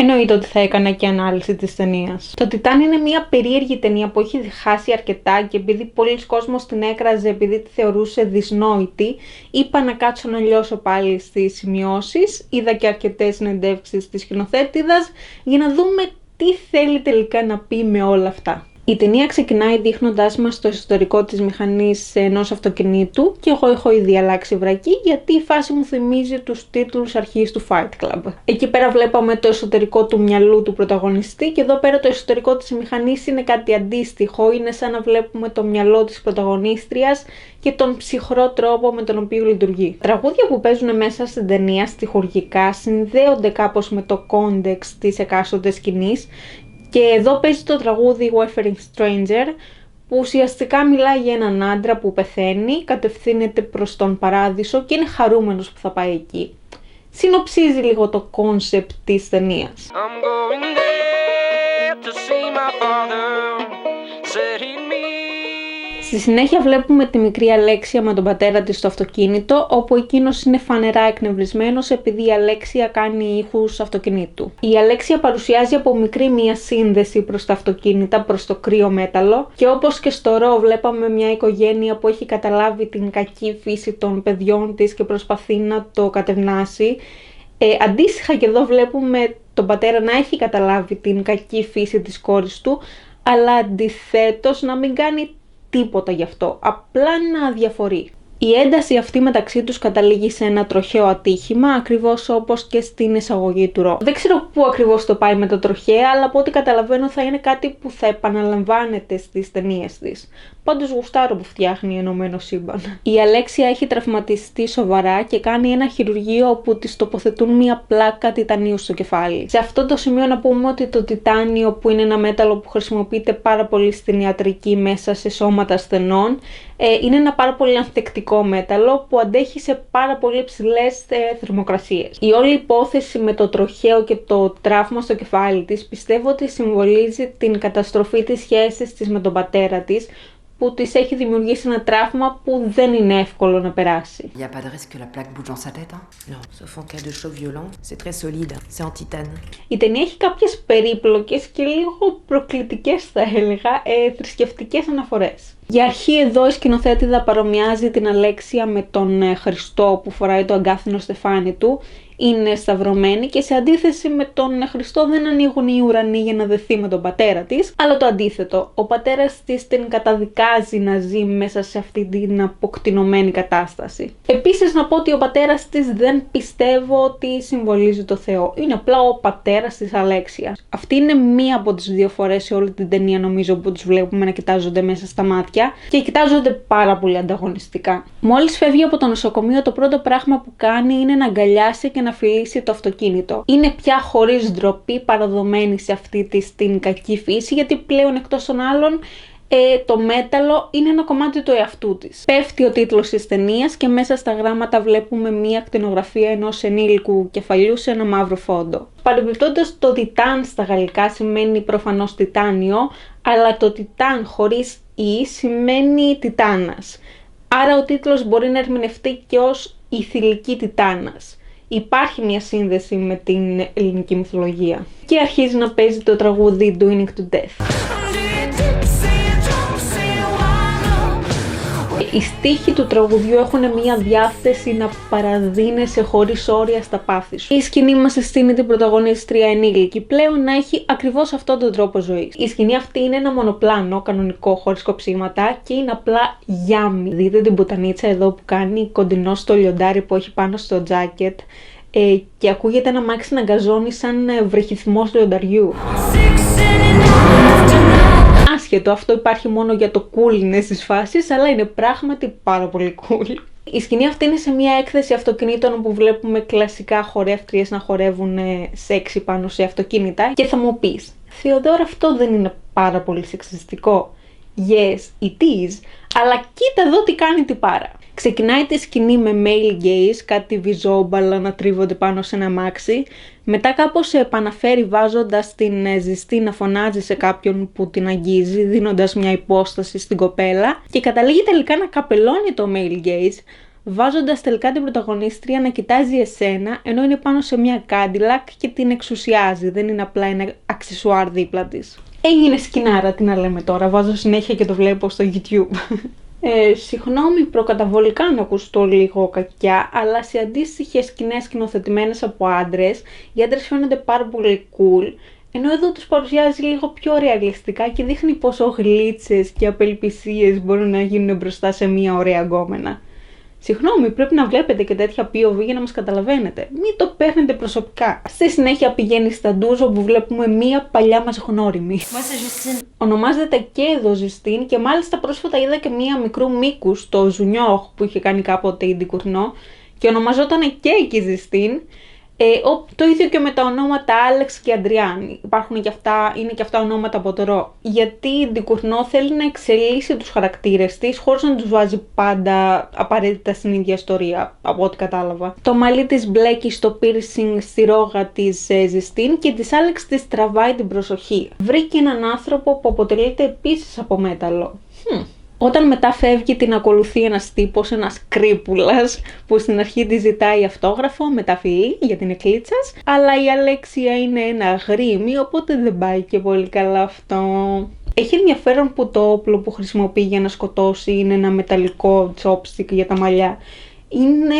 Εννοείται ότι θα έκανα και ανάλυση της ταινίας. Το Τιτάν είναι μια περίεργη ταινία που έχει διχάσει αρκετά και επειδή πολλοί κόσμος την έκραζε επειδή τη θεωρούσε δυσνόητη, είπα να κάτσω να λιώσω πάλι στις σημειώσεις, είδα και αρκετές συνεντεύξεις της σκηνοθέτηδας για να δούμε τι θέλει τελικά να πει με όλα αυτά. Η ταινία ξεκινάει δείχνοντάς μας το ιστορικό της μηχανής ενός αυτοκινήτου και εγώ έχω ήδη αλλάξει βρακή γιατί η φάση μου θυμίζει τους τίτλους αρχής του Fight Club. Εκεί πέρα βλέπαμε το εσωτερικό του μυαλού του πρωταγωνιστή και εδώ πέρα το εσωτερικό της μηχανής είναι κάτι αντίστοιχο, είναι σαν να βλέπουμε το μυαλό της πρωταγωνίστριας και τον ψυχρό τρόπο με τον οποίο λειτουργεί. Τα τραγούδια που παίζουν μέσα στην ταινία στιχουργικά συνδέονται κάπως με το context της εκάστοτε σκηνής. Και εδώ παίζει το τραγούδι Wayfaring Stranger που ουσιαστικά μιλάει για έναν άντρα που πεθαίνει, κατευθύνεται προς τον παράδεισο και είναι χαρούμενος που θα πάει εκεί. Συνοψίζει λίγο το κόνσεπτ της ταινίας. Στη συνέχεια βλέπουμε τη μικρή Αλέξια με τον πατέρα της στο αυτοκίνητο, όπου εκείνος είναι φανερά εκνευρισμένος επειδή η Αλέξια κάνει ήχους αυτοκινήτου. Η Αλέξια παρουσιάζει από μικρή μία σύνδεση προς τα αυτοκίνητα, προς το κρύο μέταλλο και όπως και στο Ρο βλέπαμε μια οικογένεια που έχει καταλάβει την κακή φύση των παιδιών της και προσπαθεί να το κατευνάσει. Αντίστοιχα και εδώ βλέπουμε τον πατέρα να έχει καταλάβει την κακή φύση της κόρης του, αλλά αντιθέτως να μην κάνει τίποτα γι' αυτό, απλά να αδιαφορεί. Η ένταση αυτή μεταξύ τους καταλήγει σε ένα τροχαίο ατύχημα, ακριβώς όπως και στην εισαγωγή του Ρο. Δεν ξέρω πού ακριβώς το πάει με το τροχαίο, αλλά από ό,τι καταλαβαίνω θα είναι κάτι που θα επαναλαμβάνεται στις ταινίες της. Πάντως γουστάρω που φτιάχνει ενωμένο σύμπαν. Η Αλέξια έχει τραυματιστεί σοβαρά και κάνει ένα χειρουργείο όπου της τοποθετούν μια πλάκα τιτανίου στο κεφάλι. Σε αυτό το σημείο να πούμε ότι το τιτάνιο, που είναι ένα μέταλλο που χρησιμοποιείται πάρα πολύ στην ιατρική μέσα σε σώματα ασθενών, είναι ένα πάρα πολύ ανθεκτικό μέταλλο που αντέχει σε πάρα πολύ ψηλές θερμοκρασίες. Η όλη υπόθεση με το τροχαίο και το τραύμα στο κεφάλι της πιστεύω ότι συμβολίζει την καταστροφή της σχέσης της με τον πατέρα της, που της έχει δημιουργήσει ένα τραύμα που δεν είναι εύκολο να περάσει. Il y a pas de risque que la plaque bouge dans sa tête, hein? Non, sauf en cas de choc violent. C'est très solide, c'est en titane. Η ταινία έχει κάποιες περίπλοκες και λίγο προκλητικές, θα έλεγα, θρησκευτικές αναφορές. Για αρχή εδώ η σκηνοθέτηδα παρομοιάζει την Αλέξια με τον Χριστό που φοράει το αγκάθινο στεφάνι του. Είναι σταυρωμένη και σε αντίθεση με τον Χριστό δεν ανοίγουν οι ουρανοί για να δεθεί με τον πατέρα της, αλλά το αντίθετο. Ο πατέρας της την καταδικάζει να ζει μέσα σε αυτή την αποκτηνωμένη κατάσταση. Επίσης να πω ότι ο πατέρας της δεν πιστεύω ότι συμβολίζει το Θεό. Είναι απλά ο πατέρας της Αλέξιας. Αυτή είναι μία από τις δύο φορές σε όλη την ταινία νομίζω που τους βλέπουμε να κοιτάζονται μέσα στα μάτια και κοιτάζονται πάρα πολύ ανταγωνιστικά. Μόλις φεύγει από το νοσοκομείο, το πρώτο πράγμα που κάνει είναι να αγκαλιάσει και να φιλήσει το αυτοκίνητο. Είναι πια χωρίς ντροπή παραδομένη σε αυτή της την κακή φύση, γιατί πλέον εκτός των άλλων το μέταλλο είναι ένα κομμάτι του εαυτού της. Πέφτει ο τίτλος της ταινίας και μέσα στα γράμματα βλέπουμε μία ακτινογραφία ενός ενήλικου κεφαλιού σε ένα μαύρο φόντο. Παρεμπιπτόντως, το τιτάν στα γαλλικά σημαίνει προφανώς τιτάνιο, αλλά το τιτάν χωρίς «η» σημαίνει τιτάνας. Άρα ο τίτλος μπορεί να ερμηνευτεί και ως «η θηλυκή τιτάνας». Υπάρχει μια σύνδεση με την ελληνική μυθολογία. Και αρχίζει να παίζει το τραγούδι Doing It to Death. Οι στίχοι του τραγουδιού έχουν μια διάθεση να παραδίνεσαι χωρίς όρια στα πάθη σου. Η σκηνή μας συστήνει την πρωταγωνίστρια ενήλικη πλέον να έχει ακριβώς αυτόν τον τρόπο ζωής. Η σκηνή αυτή είναι ένα μονοπλάνο κανονικό χωρίς κοψίματα και είναι απλά γιάμι. Δείτε την πουτανίτσα εδώ που κάνει κοντινό στο λιοντάρι που έχει πάνω στο τζάκετ και ακούγεται ένα αμάξι να γκαζώνει σαν βρεχυθμός λιονταριού. Άσχετο, αυτό υπάρχει μόνο για το coolness της φάσης, αλλά είναι πράγματι πάρα πολύ cool. Η σκηνή αυτή είναι σε μια έκθεση αυτοκινήτων όπου βλέπουμε κλασικά χορεύτριες να χορεύουν σεξι πάνω σε αυτοκίνητα και θα μου πεις, Θεοδόρα, αυτό δεν είναι πάρα πολύ σεξιστικό? Yes, it is, αλλά κοίτα εδώ τι κάνει τι πάρα. Ξεκινάει τη σκηνή με male gaze, κάτι βυζόμπαλα να τρίβονται πάνω σε ένα αμάξι. Μετά κάπως σε επαναφέρει βάζοντας την ζεστή να φωνάζει σε κάποιον που την αγγίζει, δίνοντας μια υπόσταση στην κοπέλα. Και καταλήγει τελικά να καπελώνει το male gaze, βάζοντας τελικά την πρωταγωνίστρια να κοιτάζει εσένα, ενώ είναι πάνω σε μια Cadillac και την εξουσιάζει, δεν είναι απλά ένα αξεσουάρ δίπλα της. Έγινε σκηνάρα, τι να λέμε τώρα, βάζω συνέχεια και το βλέπω στο YouTube. Συγγνώμη προκαταβολικά να ακουστώ λίγο κακιά, αλλά σε αντίστοιχες σκηνές σκηνοθετημένες από άντρες, οι άντρες φαίνονται πάρα πολύ cool, ενώ εδώ τους παρουσιάζει λίγο πιο ρεαλιστικά και δείχνει πόσο γλίτσες και απελπισίες μπορούν να γίνουν μπροστά σε μια ωραία γκόμενα. Συγγνώμη, πρέπει να βλέπετε και τέτοια POV για να μας καταλαβαίνετε. Μην το παίρνετε προσωπικά. Στη συνέχεια πηγαίνει στα ντουζ όπου βλέπουμε μία παλιά μας γνώριμη. Ονομάζεται και εδώ Ζεστίν και μάλιστα πρόσφατα είδα και μία μικρού μήκους στο Ζουνιόχ που είχε κάνει κάποτε η Ντικουρνό και ονομαζόταν και εκεί Ζεστίν. Το ίδιο και με τα ονόματα Άλεξ και Αντριάν. Είναι και αυτά ονόματα από το γιατί η Ντικουρνό θέλει να εξελίσσει τους χαρακτήρες της χωρίς να τους βάζει πάντα απαραίτητα στην ίδια ιστορία, από ό,τι κατάλαβα. Το μαλλί της μπλέκει στο piercing στη ρόγα της Ζεστίν και της Άλεξ της τραβάει την προσοχή. Βρήκε έναν άνθρωπο που αποτελείται επίσης από μέταλλο. Όταν μετά φεύγει την ακολουθεί ένας τύπος, ένας κρύπουλας, που στην αρχή της ζητάει αυτόγραφο, μετά φιλί για την εκλίτσας, αλλά η Αλέξια είναι ένα γρήμι, οπότε δεν πάει και πολύ καλά αυτό. Έχει ενδιαφέρον που το όπλο που χρησιμοποιεί για να σκοτώσει είναι ένα μεταλλικό chopstick για τα μαλλιά. Είναι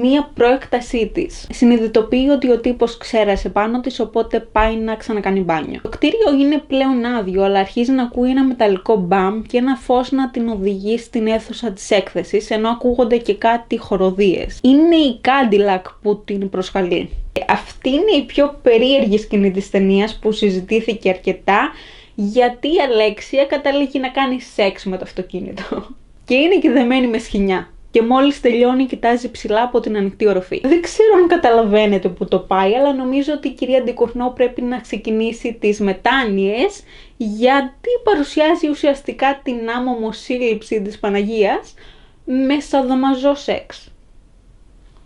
μία προέκτασή της. Συνειδητοποιεί ότι ο τύπος ξέρασε πάνω της, οπότε πάει να ξανακάνει μπάνιο. Το κτίριο είναι πλέον άδειο, αλλά αρχίζει να ακούει ένα μεταλλικό μπαμ και ένα φως να την οδηγεί στην αίθουσα της έκθεσης, ενώ ακούγονται και κάτι χοροδίες. Είναι η Cadillac που την προσκαλεί. Αυτή είναι η πιο περίεργη σκηνή της ταινίας που συζητήθηκε αρκετά, γιατί η Αλέξια καταλήγει να κάνει σεξ με το αυτοκίνητο. Και είναι και δεμένη με σχοινιά. Και μόλις τελειώνει κοιτάζει ψηλά από την ανοιχτή οροφή. Δεν ξέρω αν καταλαβαίνετε που το πάει, αλλά νομίζω ότι η κυρία Ντικουρνό πρέπει να ξεκινήσει τις μετάνοιες, γιατί παρουσιάζει ουσιαστικά την άμωμο σύλληψη της Παναγίας με σαδομαζό σεξ.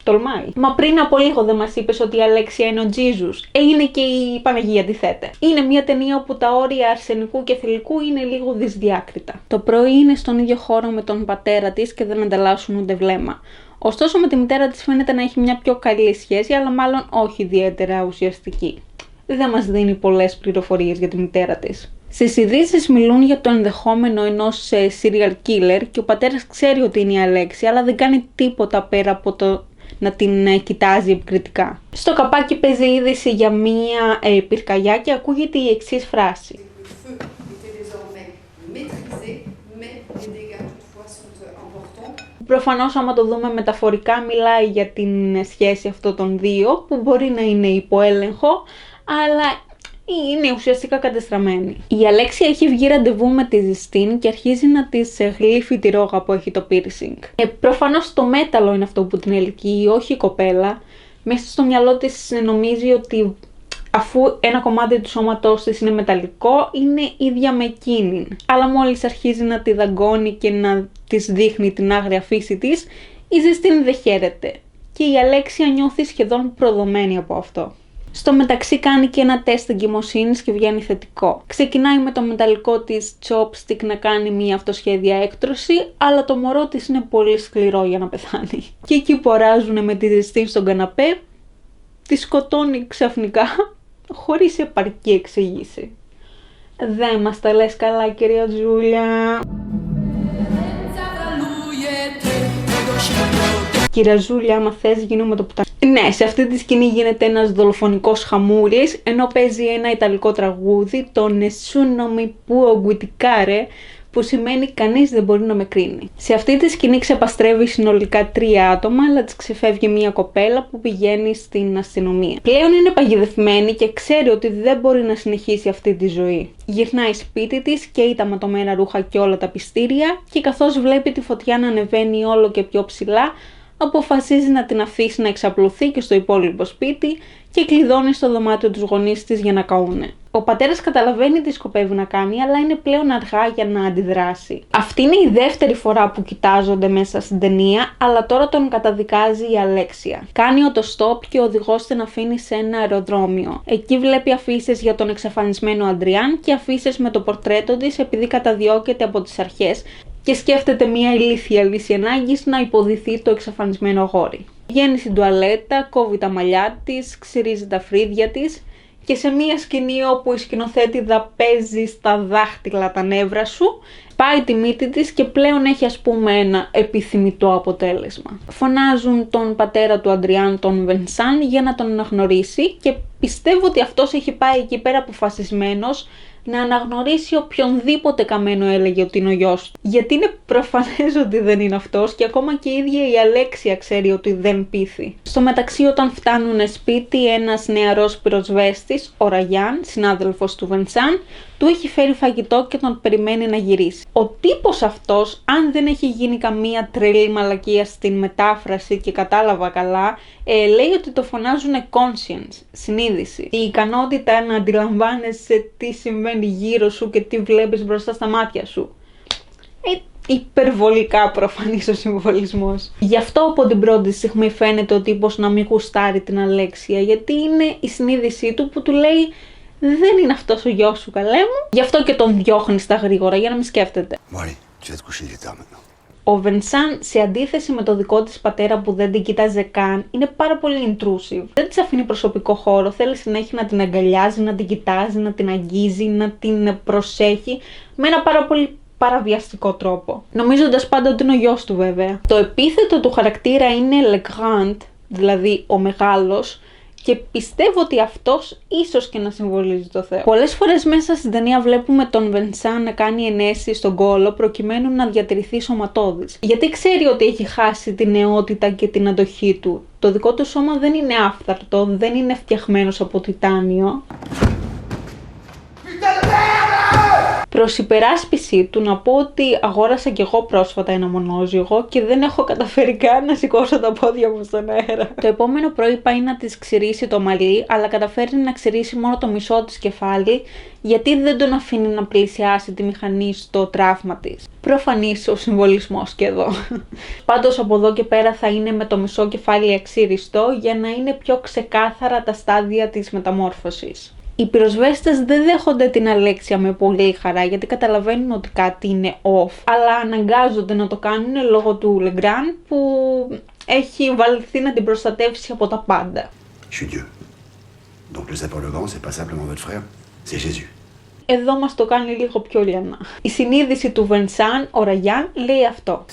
Τολμάει. Μα πριν από λίγο δεν μας είπες ότι η Αλέξια είναι ο Τζίζους. Είναι και η Παναγία, αντιθέτε. Είναι μια ταινία όπου τα όρια αρσενικού και θηλυκού είναι λίγο δυσδιάκριτα. Το πρωί είναι στον ίδιο χώρο με τον πατέρα της και δεν ανταλλάσσουν ούτε βλέμμα. Ωστόσο με τη μητέρα της φαίνεται να έχει μια πιο καλή σχέση, αλλά μάλλον όχι ιδιαίτερα ουσιαστική. Δεν μας δίνει πολλές πληροφορίες για τη μητέρα της. Στις ειδήσεις μιλούν για το ενδεχόμενο ενός serial killer και ο πατέρας ξέρει ότι είναι η Αλέξια, αλλά δεν κάνει τίποτα πέρα από το να την κοιτάζει επικριτικά. Στο καπάκι παίζει είδηση για μία πυρκαγιά και ακούγεται η εξής φράση. Προφανώς άμα το δούμε μεταφορικά μιλάει για την σχέση αυτών των δύο που μπορεί να είναι υπό έλεγχο, αλλά είναι ουσιαστικά κατεστραμμένη. Η Αλέξια έχει βγει ραντεβού με τη Ζεστίν και αρχίζει να της γλύφει τη ρόγα που έχει το piercing. Προφανώς το μέταλλο είναι αυτό που την ελκύει, όχι η κοπέλα. Μέσα στο μυαλό της νομίζει ότι αφού ένα κομμάτι του σώματός της είναι μεταλλικό, είναι ίδια με εκείνη. Αλλά μόλις αρχίζει να τη δαγκώνει και να της δείχνει την άγρια φύση της, η Ζεστίν δεν χαίρεται. Και η Αλέξια νιώθει σχεδόν προδομένη από αυτό. Στο μεταξύ κάνει και ένα τεστ εγκυμοσύνης και βγαίνει θετικό. Ξεκινάει με το μεταλλικό της chopstick να κάνει μια αυτοσχέδια έκτρωση, αλλά το μωρό της είναι πολύ σκληρό για να πεθάνει. Και εκεί που αράζουν με τη Ζεστίν στον καναπέ, τη σκοτώνει ξαφνικά, χωρίς επαρκή εξήγηση. Δεν μας τα λες καλά, κυρία Τζούλια. Κυρία Ζούλια, άμα θες γίνουμε το πουτάνι. Ναι, σε αυτή τη σκηνή γίνεται ένας δολοφονικός χαμούλης, ενώ παίζει ένα ιταλικό τραγούδι, το Nessuno mi può guidare, που σημαίνει κανείς δεν μπορεί να με κρίνει. Σε αυτή τη σκηνή ξεπαστρεύει συνολικά 3 άτομα, αλλά της ξεφεύγει μια κοπέλα που πηγαίνει στην αστυνομία. Πλέον είναι παγιδευμένη και ξέρει ότι δεν μπορεί να συνεχίσει αυτή τη ζωή. Γυρνάει σπίτι της, καίει τα ματωμένα ρούχα και όλα τα πιστήρια και καθώς βλέπει τη φωτιά να ανεβαίνει όλο και πιο ψηλά, αποφασίζει να την αφήσει να εξαπλωθεί και στο υπόλοιπο σπίτι και κλειδώνει στο δωμάτιο τους γονείς της για να καούνε. Ο πατέρας καταλαβαίνει τι σκοπεύει να κάνει, αλλά είναι πλέον αργά για να αντιδράσει. Αυτή είναι η δεύτερη φορά που κοιτάζονται μέσα στην ταινία, αλλά τώρα τον καταδικάζει η Αλέξια. Κάνει οτοστόπ και ο οδηγός την αφήνει σε ένα αεροδρόμιο. Εκεί βλέπει αφίσες για τον εξαφανισμένο Αντριάν και αφίσες με το πορτρέτο της επειδή καταδιώκεται από τις αρχές. και σκέφτεται μια ηλίθια λύση ανάγκης να υποδηθεί το εξαφανισμένο αγόρι. Βγαίνει στην τουαλέτα, κόβει τα μαλλιά της, ξυρίζει τα φρύδια της και σε μια σκηνή όπου η σκηνοθέτηδα παίζει στα δάχτυλα τα νεύρα σου, πάει τη μύτη της και πλέον έχει ας πούμε ένα επιθυμητό αποτέλεσμα. Φωνάζουν τον πατέρα του Αντριάν, τον Βενσάν, για να τον αναγνωρίσει και πιστεύω ότι αυτός έχει πάει εκεί πέρα αποφασισμένος να αναγνωρίσει οποιονδήποτε καμένο έλεγε ότι είναι ο γιος του. Γιατί είναι προφανές ότι δεν είναι αυτός και ακόμα και η ίδια η Αλέξια ξέρει ότι δεν πείθει. Στο μεταξύ, όταν φτάνουν σπίτι, ένας νεαρός πυροσβέστης, ο Ραγιάν, συνάδελφος του Βενσάν, του έχει φέρει φαγητό και τον περιμένει να γυρίσει. Ο τύπος αυτός, αν δεν έχει γίνει καμία τρελή μαλακία στην μετάφραση και κατάλαβα καλά, λέει ότι το φωνάζουν conscience, συνείδηση. Η ικανότητα να αντιλαμβάνεσαι τι συμβαίνει γύρω σου και τι βλέπεις μπροστά στα μάτια σου. Υπερβολικά προφανής ο συμβολισμός. Γι' αυτό από την πρώτη στιγμή φαίνεται ο τύπος να μην γουστάρει την Αλέξια, γιατί είναι η συνείδησή του που του λέει δεν είναι αυτός ο γιος σου, καλέ μου. Γι' αυτό και τον διώχνει στα γρήγορα για να μην σκέφτεται. Ο Βενσάν, σε αντίθεση με το δικό της πατέρα που δεν την κοίταζε καν, είναι πάρα πολύ intrusive. Δεν της αφήνει προσωπικό χώρο, θέλει συνέχεια να την αγκαλιάζει, να την κοιτάζει, να την αγγίζει, να την προσέχει με ένα πάρα πολύ παραβιαστικό τρόπο. Νομίζοντας πάντα ότι είναι ο γιος του βέβαια. Το επίθετο του χαρακτήρα είναι Le Grand, δηλαδή ο μεγάλος, και πιστεύω ότι αυτός ίσως και να συμβολίζει το Θεό. Πολλές φορές μέσα στην ταινία βλέπουμε τον Βενσάν να κάνει ενέσεις στον κόλο προκειμένου να διατηρηθεί σωματώδης. Γιατί ξέρει ότι έχει χάσει την νεότητα και την αντοχή του. Το δικό του σώμα δεν είναι άφθαρτο, δεν είναι φτιαγμένος από τιτάνιο. Προς υπεράσπιση του να πω ότι αγόρασα κι εγώ πρόσφατα ένα μονόζυγο και δεν έχω καταφέρει καν να σηκώσω τα πόδια μου στον αέρα. Το επόμενο πρωί πάει να της ξυρίσει το μαλλί, αλλά καταφέρνει να ξυρίσει μόνο το μισό της κεφάλι, γιατί δεν τον αφήνει να πλησιάσει τη μηχανή στο τραύμα της. Προφανής ο συμβολισμός και εδώ. Πάντως από εδώ και πέρα θα είναι με το μισό κεφάλι αξίριστο για να είναι πιο ξεκάθαρα τα στάδια της μεταμόρφωσης. Οι πυροσβέστες δεν δέχονται την Αλέξια με πολύ χαρά γιατί καταλαβαίνουν ότι κάτι είναι off, αλλά αναγκάζονται να το κάνουν λόγω του Legrand που έχει βαλθεί να την προστατεύσει από τα πάντα. Εδώ μας το κάνει λίγο πιο λιανά. Η συνείδηση του Βενσάν, ο Ραγιάν, λέει αυτό.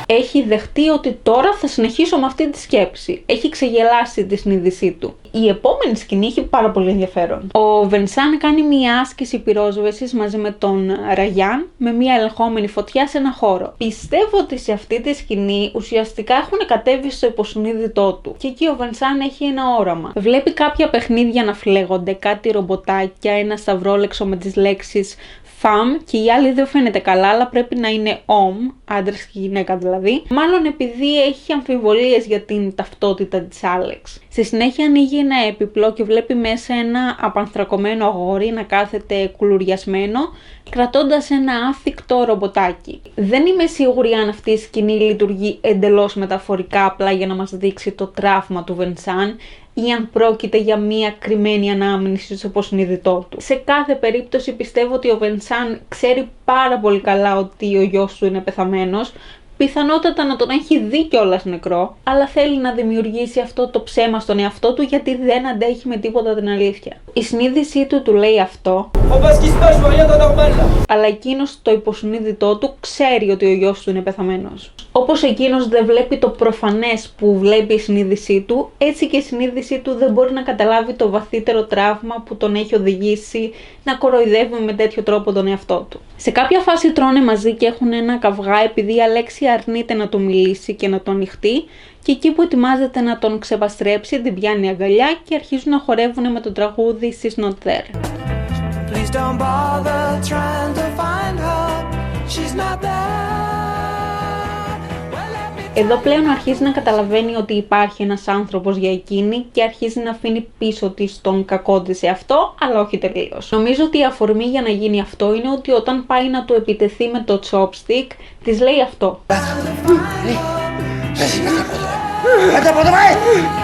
Έχει δεχτεί ότι τώρα θα συνεχίσω με αυτή τη σκέψη. Έχει ξεγελάσει τη συνείδησή του. Η επόμενη σκηνή έχει πάρα πολύ ενδιαφέρον. Ο Βενσάν κάνει μια άσκηση πυρόσβεσης μαζί με τον Ραγιάν με μια ελεγχόμενη φωτιά σε ένα χώρο. Πιστεύω ότι σε αυτή τη σκηνή ουσιαστικά έχουν κατέβει στο υποσυνείδητό του. Και εκεί ο Βενσάν έχει ένα όραμα. Βλέπει κάποια παιχνίδια να φλέγονται, κάτι ρομποτάκια, ένα σταυρόλεξο με τις λέξεις femme και η άλλη δεν φαίνεται καλά, αλλά πρέπει να είναι homme, άντρας και γυναίκα δηλαδή. Μάλλον επειδή έχει αμφιβολίες για την ταυτότητα της Άλεξ. Στη συνέχεια ανοίγει ένα έπιπλο και βλέπει μέσα ένα απανθρακωμένο αγόρι να κάθεται κουλουριασμένο, κρατώντας ένα άθικτο ρομποτάκι. Δεν είμαι σίγουρη αν αυτή η σκηνή λειτουργεί εντελώς μεταφορικά απλά για να μας δείξει το τραύμα του Βενσάν ή αν πρόκειται για μία κρυμμένη ανάμνηση στο υποσυνείδητό του. Σε κάθε περίπτωση πιστεύω ότι ο Βενσάν ξέρει πάρα πολύ καλά ότι ο γιος του είναι πεθαμένος, πιθανότατα να τον έχει δει κιόλας νεκρό, αλλά θέλει να δημιουργήσει αυτό το ψέμα στον εαυτό του γιατί δεν αντέχει με τίποτα την αλήθεια. Η συνείδησή του λέει αυτό, αλλά εκείνος το υποσυνείδητό του ξέρει ότι ο γιος του είναι πεθαμένος. Όπως εκείνος δεν βλέπει το προφανές που βλέπει η συνείδησή του, έτσι και η συνείδησή του δεν μπορεί να καταλάβει το βαθύτερο τραύμα που τον έχει οδηγήσει να κοροϊδεύει με τέτοιο τρόπο τον εαυτό του. Σε κάποια φάση τρώνε μαζί και έχουν ένα καυγά επειδή η Αλέξια αρνείται να του μιλήσει και να τον ανοιχτεί, και εκεί που ετοιμάζεται να τον ξεπαστρέψει την πιάνει αγκαλιά και αρχίζουν να χορεύουν με το τραγούδι She's Not There. Please don't bother trying to find her. She's not there. Εδώ πλέον αρχίζει να καταλαβαίνει ότι υπάρχει ένας άνθρωπος για εκείνη και αρχίζει να αφήνει πίσω της τον κακό της σε αυτό, αλλά όχι τελείως. Νομίζω ότι η αφορμή για να γίνει αυτό είναι ότι όταν πάει να του επιτεθεί με το chopstick, της λέει αυτό.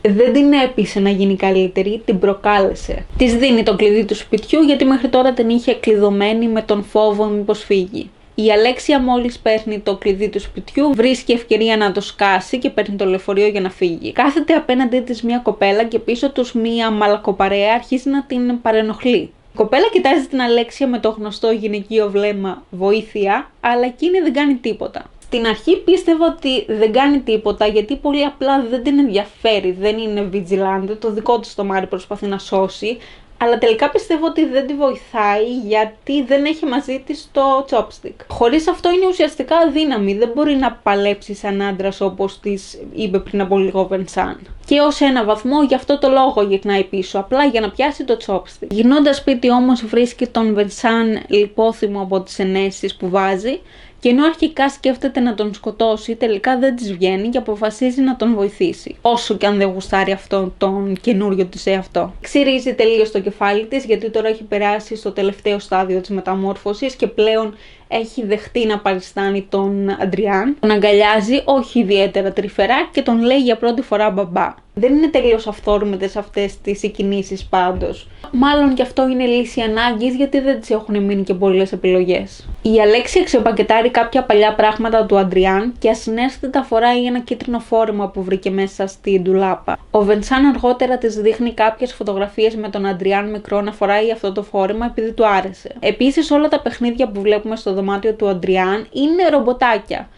Δεν την έπεισε να γίνει καλύτερη, την προκάλεσε. Της δίνει το κλειδί του σπιτιού γιατί μέχρι τώρα την είχε κλειδωμένη με τον φόβο μήπως φύγει. Η Αλέξια μόλις παίρνει το κλειδί του σπιτιού, βρίσκει ευκαιρία να το σκάσει και παίρνει το λεωφορείο για να φύγει. Κάθεται απέναντί της μια κοπέλα και πίσω τους μια μαλακοπαρέα αρχίζει να την παρενοχλεί. Η κοπέλα κοιτάζει την Αλέξια με το γνωστό γυναικείο βλέμμα βοήθεια, αλλά εκείνη δεν κάνει τίποτα. Στην αρχή πίστευα ότι δεν κάνει τίποτα γιατί πολύ απλά δεν την ενδιαφέρει, δεν είναι vigilante, το δικό της το Μάρι προσπαθεί να σώσει, αλλά τελικά πιστεύω ότι δεν τη βοηθάει γιατί δεν έχει μαζί της το chopstick. Χωρίς αυτό είναι ουσιαστικά αδύναμη, δεν μπορεί να παλέψει σαν άντρας όπως της είπε πριν από λίγο ο Βενσάν. Και ως ένα βαθμό γι' αυτό το λόγο γυρνάει πίσω, απλά για να πιάσει το chopstick. Γυρνώντας σπίτι όμως βρίσκει τον Βενσάν λιπόθυμο από τις ενέσεις που βάζει. Και ενώ αρχικά σκέφτεται να τον σκοτώσει, τελικά δεν της βγαίνει και αποφασίζει να τον βοηθήσει. Όσο και αν δεν γουστάρει αυτόν τον καινούριο της εαυτό. Ξυρίζει τελείως το κεφάλι της, γιατί τώρα έχει περάσει στο τελευταίο στάδιο της μεταμόρφωσης και πλέον έχει δεχτεί να παριστάνει τον Αντριάν. Τον αγκαλιάζει, όχι ιδιαίτερα τρυφερά, και τον λέει για πρώτη φορά μπαμπά. Δεν είναι τελείως αυθόρμητες αυτές τις κινήσεις πάντως. Μάλλον και αυτό είναι λύση ανάγκης, γιατί δεν της έχουν μείνει και πολλές επιλογές. Η Αλέξια ξεπακετάρει κάποια παλιά πράγματα του Αντριάν και ασυναίσθητα φοράει ένα κίτρινο φόρεμα που βρήκε μέσα στη ντουλάπα. Ο Βενσάν αργότερα της δείχνει κάποιες φωτογραφίες με τον Αντριάν μικρό να φοράει αυτό το φόρεμα επειδή του άρεσε. Επίσης, όλα τα παιχνίδια που βλέπουμε στο δωμάτιο του Αντριάν είναι ρομποτάκια,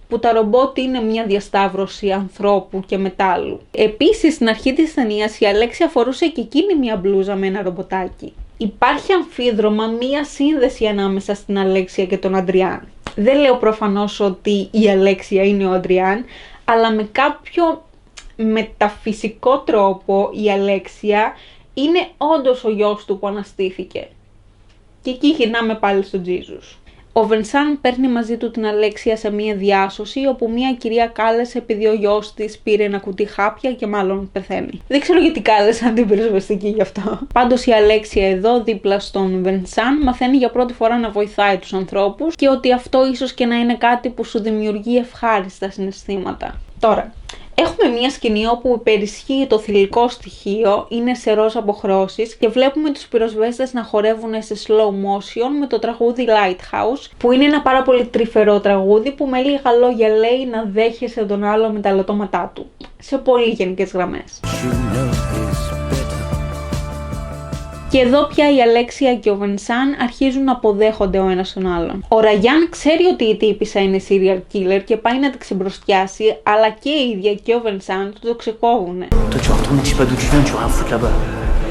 που τα ρομπότ είναι μια διασταύρωση ανθρώπου και μετάλλου. Επίσης, στην αρχή της ταινίας η Αλέξια φορούσε και εκείνη μια μπλούζα με ένα ρομποτάκι. Υπάρχει αμφίδρομα μια σύνδεση ανάμεσα στην Αλέξια και τον Αντριάν. Δεν λέω προφανώς ότι η Αλέξια είναι ο Αντριάν, αλλά με κάποιο μεταφυσικό τρόπο η Αλέξια είναι όντως ο γιος του που αναστήθηκε. Και εκεί γυρνάμε πάλι στον Τζίζους. Ο Βενσάν παίρνει μαζί του την Αλέξια σε μία διάσωση, όπου μία κυρία κάλεσε επειδή ο γιος της πήρε ένα κουτί χάπια και μάλλον πεθαίνει. Δεν ξέρω γιατί κάλεσαν την πυροσβεστική γι' αυτό. Πάντως η Αλέξια εδώ, δίπλα στον Βενσάν, μαθαίνει για πρώτη φορά να βοηθάει τους ανθρώπους και ότι αυτό ίσως και να είναι κάτι που σου δημιουργεί ευχάριστα συναισθήματα. Τώρα, έχουμε μια σκηνή όπου υπερισχύει το θηλυκό στοιχείο, είναι σε ροζ αποχρώσεις και βλέπουμε τους πυροσβέστες να χορεύουν σε slow motion με το τραγούδι Lighthouse, που είναι ένα πάρα πολύ τρυφερό τραγούδι που με λίγα λόγια λέει να δέχεσαι τον άλλο με τα λατώματά του. Σε πολύ γενικές γραμμές. Και εδώ πια η Αλέξια και ο Βενσάν αρχίζουν να αποδέχονται ο ένας τον άλλον. Ο Ραγιάν ξέρει ότι η τύπισσα είναι serial killer και πάει να την ξεμπροστιάσει, αλλά και η ίδια και ο Βενσάν του το ξεκόβουνε.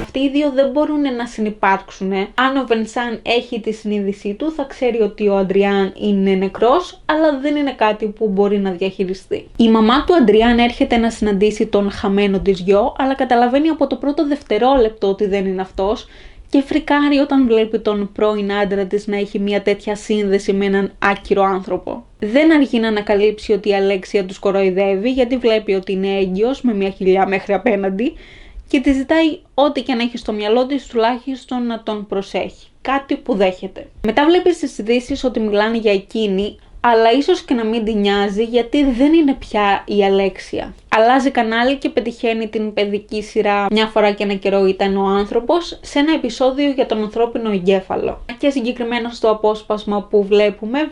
Αυτοί οι δύο δεν μπορούν να συνυπάρξουν. Αν ο Βενσάν έχει τη συνείδησή του, θα ξέρει ότι ο Αντριάν είναι νεκρός, αλλά δεν είναι κάτι που μπορεί να διαχειριστεί. Η μαμά του Αντριάν έρχεται να συναντήσει τον χαμένο της γιο, αλλά καταλαβαίνει από το πρώτο δευτερόλεπτο ότι δεν είναι αυτός και φρικάρει όταν βλέπει τον πρώην άντρα της να έχει μια τέτοια σύνδεση με έναν άκυρο άνθρωπο. Δεν αργεί να ανακαλύψει ότι η Αλέξια τους κοροϊδεύει, γιατί βλέπει ότι είναι έγκυος με μια χιλιά μέχρι απέναντι και τη ζητάει ό,τι και αν έχει στο μυαλό της, τουλάχιστον να τον προσέχει. Κάτι που δέχεται. Μετά βλέπει στις ειδήσεις ότι μιλάνε για εκείνη, αλλά ίσως και να μην την νοιάζει, γιατί δεν είναι πια η Αλέξια. Αλλάζει κανάλι και πετυχαίνει την παιδική σειρά «Μια φορά και ένα καιρό ήταν ο άνθρωπος» σε ένα επεισόδιο για τον ανθρώπινο εγκέφαλο. Και συγκεκριμένα στο απόσπασμα που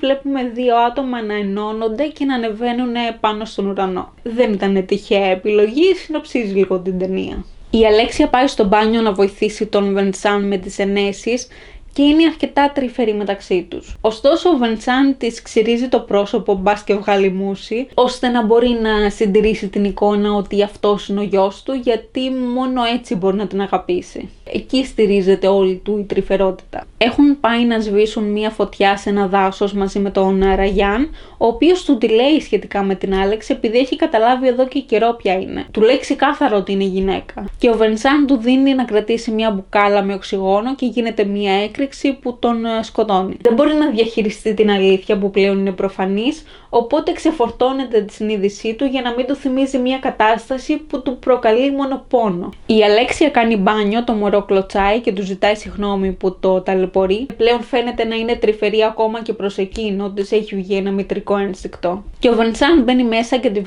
βλέπουμε δύο άτομα να ενώνονται και να ανεβαίνουν πάνω στον ουρανό. Δεν ήταν τυχαία επιλογή, συνοψίζει λίγο την ταινία. Η Αλέξια πάει στο μπάνιο να βοηθήσει τον Βενσάν με τις ενέσεις και είναι αρκετά τρυφερή μεταξύ τους. Ωστόσο ο Βενσάν της ξυρίζει το πρόσωπο, μπας και βγάλει μούση, ώστε να μπορεί να συντηρήσει την εικόνα ότι αυτός είναι ο γιος του, γιατί μόνο έτσι μπορεί να την αγαπήσει. Εκεί στηρίζεται όλη του η τρυφερότητα. Έχουν πάει να σβήσουν μία φωτιά σε ένα δάσος μαζί με τον Ραγιάν, ο οποίος του τη λέει σχετικά με την Άλεξ, επειδή έχει καταλάβει εδώ και καιρό ποια είναι. Του λέει ξεκάθαρο ότι είναι γυναίκα. Και ο Βενσάν του δίνει να κρατήσει μία μπουκάλα με οξυγόνο και γίνεται μία έκρηξη που τον σκοτώνει. Δεν μπορεί να διαχειριστεί την αλήθεια που πλέον είναι προφανής, οπότε ξεφορτώνεται τη συνείδησή του για να μην του θυμίζει μία κατάσταση που του προκαλεί μόνο πόνο. Η Αλέξια κάνει μπάνιο, το μωρό κλωτσάει και του ζητάει συγγνώμη που το ταλαιπωρεί. Πλέον φαίνεται να είναι τρυφερή ακόμα και προς εκείνο, της έχει βγει ένα μητρικό ένστικτο. Και ο Βενσάν μπαίνει μέσα και τη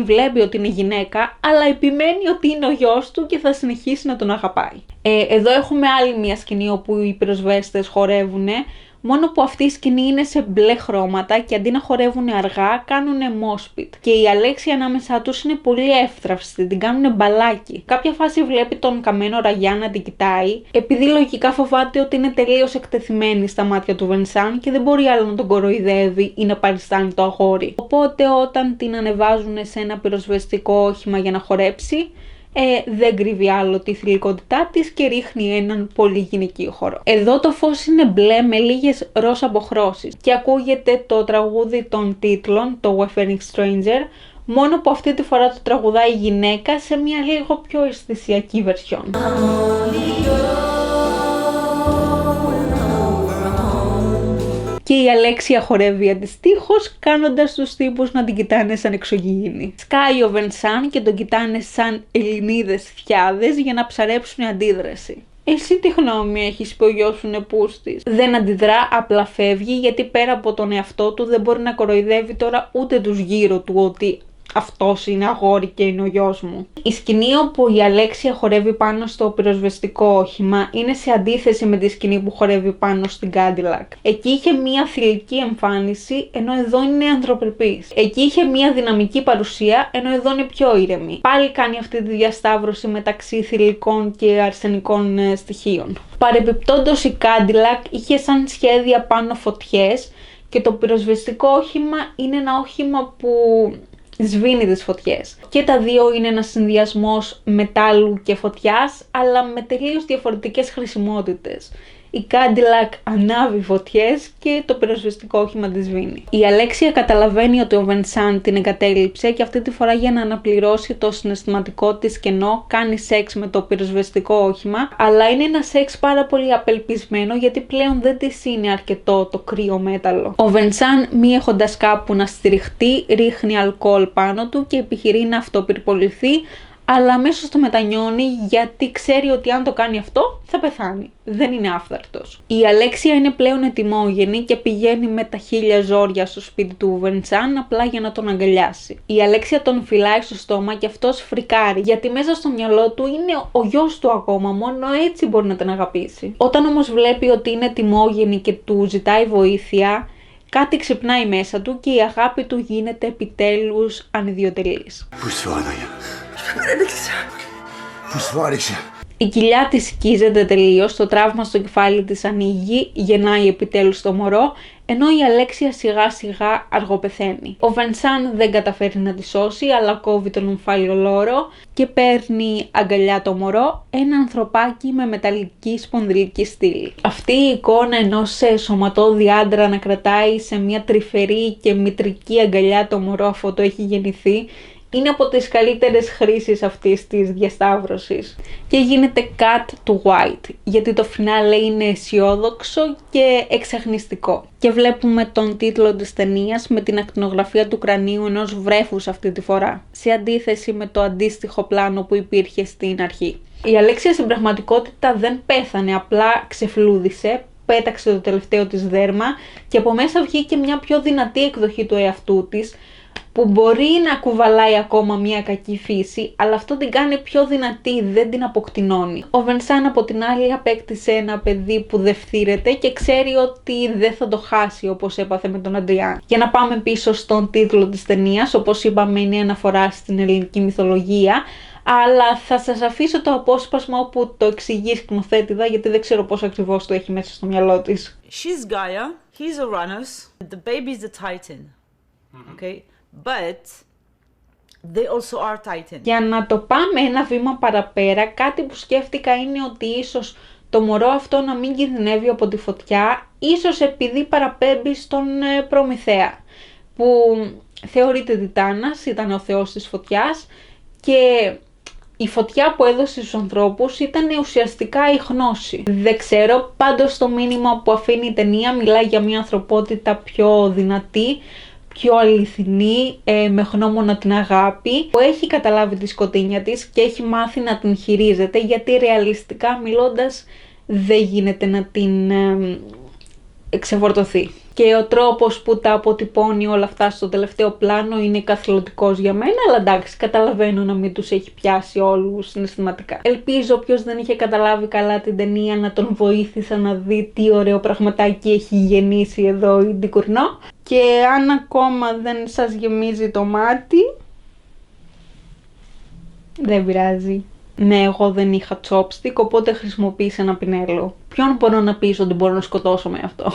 βλέπει ότι είναι γυναίκα, αλλά επιμένει ότι είναι ο γιος του και θα συνεχίσει να τον αγαπάει. Εδώ έχουμε άλλη μια σκηνή όπου οι πυροσβέστες χορεύουνε, Μόνο που αυτή η σκηνή είναι σε μπλε χρώματα και αντί να χορεύουν αργά, κάνουν mosh pit. Και η Αλέξια ανάμεσά τους είναι πολύ εύθραυστη, την κάνουν μπαλάκι. Κάποια φάση βλέπει τον καμένο Ραγιάν να την κοιτάει, επειδή λογικά φοβάται ότι είναι τελείως εκτεθειμένη στα μάτια του Βενσάν και δεν μπορεί άλλο να τον κοροϊδεύει ή να παριστάνει το αγόρι. Οπότε όταν την ανεβάζουν σε ένα πυροσβεστικό όχημα για να χορέψει, δεν κρύβει άλλο τη θηλυκότητά της και ρίχνει έναν πολύ γυναικείο χορό. Εδώ το φως είναι μπλε με λίγες ροζ αποχρώσεις και ακούγεται το τραγούδι των τίτλων, το Weathering Stranger, μόνο που αυτή τη φορά το τραγουδάει η γυναίκα σε μια λίγο πιο αισθησιακή version. Και η Αλέξια χορεύει αντιστοίχως, κάνοντας τους τύπους να την κοιτάνε σαν εξωγήινη. Σκάει ο Βενσάν και τον κοιτάνε σαν Ελληνίδες θιάδες για να ψαρέψουν αντίδραση. Εσύ τι γνώμη έχεις που ο γιος σου είναι πούστης? Δεν αντιδρά, απλά φεύγει, γιατί πέρα από τον εαυτό του δεν μπορεί να κοροϊδεύει τώρα ούτε τους γύρω του ότι αυτός είναι αγόρι και είναι ο γιος μου. Η σκηνή όπου η Αλέξια χορεύει πάνω στο πυροσβεστικό όχημα είναι σε αντίθεση με τη σκηνή που χορεύει πάνω στην Cadillac. Εκεί είχε μία θηλυκή εμφάνιση, ενώ εδώ είναι ανθρωπελπής. Εκεί είχε μία δυναμική παρουσία, ενώ εδώ είναι πιο ήρεμη. Πάλι κάνει αυτή τη διασταύρωση μεταξύ θηλυκών και αρσενικών στοιχείων. Παρεμπιπτόντως η Cadillac είχε σαν σχέδια πάνω φωτιές και το πυροσβεστικό όχημα είναι ένα όχημα που σβήνει τις φωτιές. Και τα δύο είναι ένας συνδυασμός μετάλλου και φωτιάς, αλλά με τελείως διαφορετικές χρησιμότητες. Η Cadillac ανάβει φωτιές και το πυροσβεστικό όχημα τη σβήνει. Η Αλέξια καταλαβαίνει ότι ο Βενσάν την εγκατέλειψε και αυτή τη φορά, για να αναπληρώσει το συναισθηματικό της κενό, κάνει σεξ με το πυροσβεστικό όχημα, αλλά είναι ένα σεξ πάρα πολύ απελπισμένο, γιατί πλέον δεν της είναι αρκετό το κρύο μέταλλο. Ο Βενσάν, μη έχοντας κάπου να στηριχτεί, ρίχνει αλκοόλ πάνω του και επιχειρεί να αυτοπυρποληθεί, αλλά αμέσως το μετανιώνει, γιατί ξέρει ότι αν το κάνει αυτό θα πεθάνει. Δεν είναι άφθαρτος. Η Αλέξια είναι πλέον ετοιμόγενη και πηγαίνει με τα χίλια ζόρια στο σπίτι του Βενσάν απλά για να τον αγκαλιάσει. Η Αλέξια τον φυλάει στο στόμα και αυτός φρικάρει, γιατί μέσα στο μυαλό του είναι ο γιος του ακόμα, μόνο έτσι μπορεί να τον αγαπήσει. Όταν όμως βλέπει ότι είναι ετοιμόγενη και του ζητάει βοήθεια, κάτι ξυπνάει μέσα του και η αγάπη του γίνεται επιτέλους ανιδιοτελής. Η κοιλιά της σκίζεται τελείως, το τραύμα στο κεφάλι της ανοίγει, γεννάει επιτέλους το μωρό, ενώ η Αλέξια σιγά σιγά αργοπεθαίνει. Ο Βενσάν δεν καταφέρει να τη σώσει, αλλά κόβει τον ομφάλιο λόρο και παίρνει αγκαλιά το μωρό, ένα ανθρωπάκι με μεταλλική σπονδυλική στήλη. Αυτή η εικόνα ενός σωματώδη άντρα να κρατάει σε μια τρυφερή και μητρική αγκαλιά το μωρό αφού το έχει γεννηθεί, είναι από τις καλύτερες χρήσεις αυτής της διασταύρωσης. Και γίνεται cut to white, γιατί το φινάλε είναι αισιόδοξο και εξαχνιστικό. Και βλέπουμε τον τίτλο της ταινίας με την ακτινογραφία του κρανίου ενός βρέφους αυτή τη φορά, σε αντίθεση με το αντίστοιχο πλάνο που υπήρχε στην αρχή. Η Αλέξια στην πραγματικότητα δεν πέθανε, απλά ξεφλούδισε, πέταξε το τελευταίο της δέρμα και από μέσα βγήκε μια πιο δυνατή εκδοχή του εαυτού της, που μπορεί να κουβαλάει ακόμα μια κακή φύση, αλλά αυτό την κάνει πιο δυνατή, δεν την αποκτηνώνει. Ο Βενσάν από την άλλη απέκτησε ένα παιδί που δεν φθήρεται και ξέρει ότι δεν θα το χάσει όπως έπαθε με τον Αντριάν. Για να πάμε πίσω στον τίτλο της ταινίας, όπως είπαμε είναι αναφορά στην ελληνική μυθολογία, αλλά θα σας αφήσω το απόσπασμα όπου το εξηγεί η σκηνοθέτηδα, γιατί δεν ξέρω πώς ακριβώς το έχει μέσα στο μυαλό της. She's Gaia, he's Uranus, the baby's the Titan. Okay? But they also are Titan. Για να το πάμε ένα βήμα παραπέρα, κάτι που σκέφτηκα είναι ότι ίσως το μωρό αυτό να μην κινδυνεύει από τη φωτιά, ίσως επειδή παραπέμπει στον Προμηθέα, που θεωρείται Τιτάνας, ήταν ο θεός της φωτιάς, και η φωτιά που έδωσε στους ανθρώπους ήταν ουσιαστικά η γνώση. Δεν ξέρω, πάντως το μήνυμα που αφήνει η ταινία μιλάει για μια ανθρωπότητα πιο δυνατή, πιο αληθινή, με γνώμονα την αγάπη, που έχει καταλάβει τη σκοτεινιά της και έχει μάθει να την χειρίζεται, γιατί ρεαλιστικά μιλώντας δεν γίνεται να την εξεφορτωθεί. Και ο τρόπος που τα αποτυπώνει όλα αυτά στο τελευταίο πλάνο είναι καθηλωτικός για μένα, αλλά εντάξει, καταλαβαίνω να μην τους έχει πιάσει όλους συναισθηματικά. Ελπίζω όποιος δεν είχε καταλάβει καλά την ταινία να τον βοήθησα να δει τι ωραίο πραγματάκι έχει γεννήσει εδώ η Ντικουρνό. Και αν ακόμα δεν σας γεμίζει το μάτι, δεν πειράζει. Ναι, εγώ δεν είχα chopstick, οπότε χρησιμοποίησα ένα πινέλο. Ποιον μπορώ να πείσω ότι μπορώ να σκοτώσω με αυτό?